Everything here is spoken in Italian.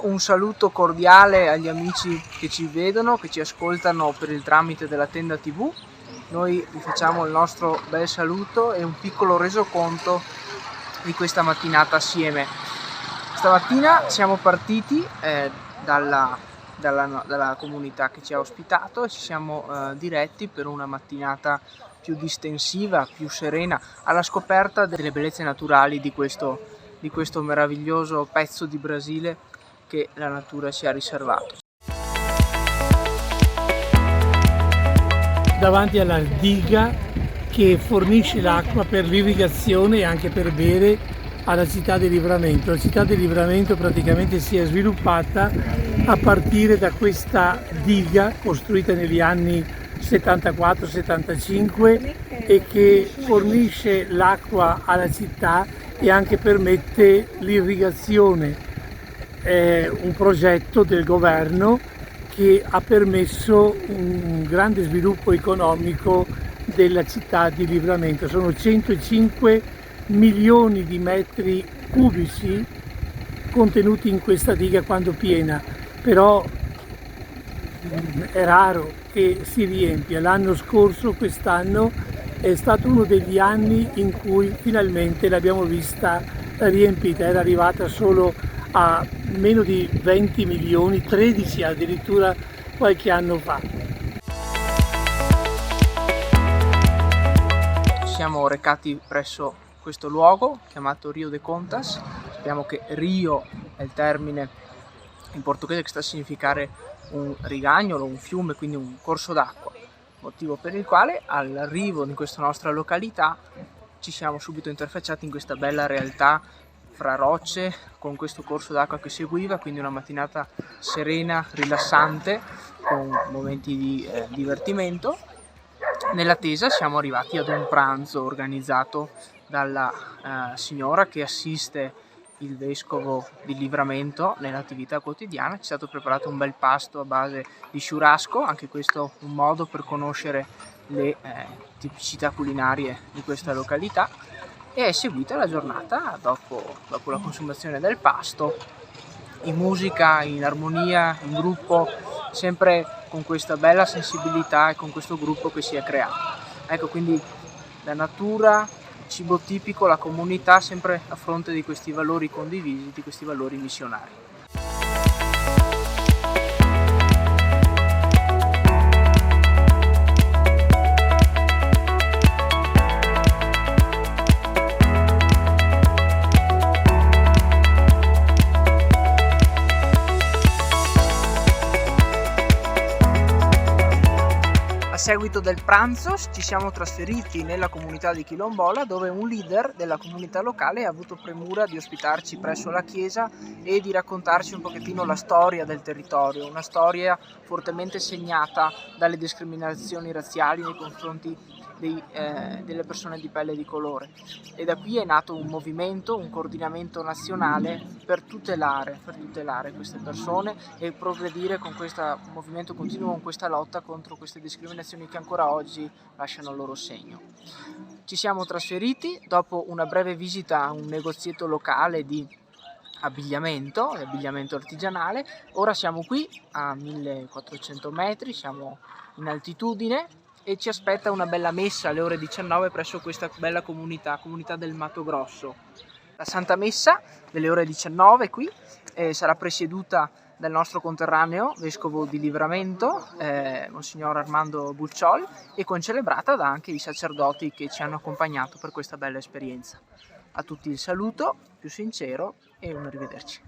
un saluto cordiale agli amici che ci vedono, che ci ascoltano per il tramite della Tenda TV. Noi vi facciamo il nostro bel saluto e un piccolo resoconto di questa mattinata assieme. Stamattina siamo partiti dalla comunità che ci ha ospitato e ci siamo diretti per una mattinata più distensiva, più serena, alla scoperta delle bellezze naturali di questo meraviglioso pezzo di Brasile che la natura ci ha riservato. Davanti alla diga che fornisce l'acqua per l'irrigazione e anche per bere alla città di Livramento. La città di Livramento praticamente si è sviluppata a partire da questa diga costruita negli anni 74-75 e che fornisce l'acqua alla città e anche permette l'irrigazione. È un progetto del governo che ha permesso un grande sviluppo economico della città di Livramento. Sono 105 milioni di metri cubici contenuti in questa diga quando piena, però è raro che si riempia. L'anno scorso, quest'anno, è stato uno degli anni in cui finalmente l'abbiamo vista riempita, era arrivata solo a meno di 20 milioni, 13 addirittura qualche anno fa. Ci siamo recati presso questo luogo chiamato Rio de Contas. Sappiamo che Rio è il termine in portoghese che sta a significare un rigagnolo, un fiume, quindi un corso d'acqua, motivo per il quale all'arrivo in questa nostra località ci siamo subito interfacciati in questa bella realtà fra rocce, con questo corso d'acqua che seguiva, quindi una mattinata serena, rilassante, con momenti di divertimento. Nell'attesa siamo arrivati ad un pranzo organizzato dalla signora che assiste il vescovo di Livramento nell'attività quotidiana. Ci è stato preparato un bel pasto a base di churrasco, anche questo un modo per conoscere le tipicità culinarie di questa località, e è seguita la giornata dopo la consumazione del pasto in musica, in armonia, in gruppo, sempre con questa bella sensibilità e con questo gruppo che si è creato. Ecco, quindi la natura, il cibo tipico, la comunità, sempre a fronte di questi valori condivisi, di questi valori missionari. A seguito del pranzo ci siamo trasferiti nella comunità di Quilombola, dove un leader della comunità locale ha avuto premura di ospitarci presso la chiesa e di raccontarci un pochettino la storia del territorio, una storia fortemente segnata dalle discriminazioni razziali nei confronti delle persone di pelle di colore, e da qui è nato un movimento, un coordinamento nazionale per tutelare queste persone e progredire con questo movimento continuo, con questa lotta contro queste discriminazioni che ancora oggi lasciano il loro segno. Ci siamo trasferiti dopo una breve visita a un negozietto locale di abbigliamento artigianale. Ora siamo qui a 1400 metri, siamo in altitudine e ci aspetta una bella messa alle ore 19 presso questa bella comunità del Mato Grosso. La Santa Messa delle ore 19 qui sarà presieduta dal nostro conterraneo vescovo di Livramento, Monsignor Armando Bucciol, e concelebrata da anche i sacerdoti che ci hanno accompagnato per questa bella esperienza. A tutti il saluto più sincero e un arrivederci.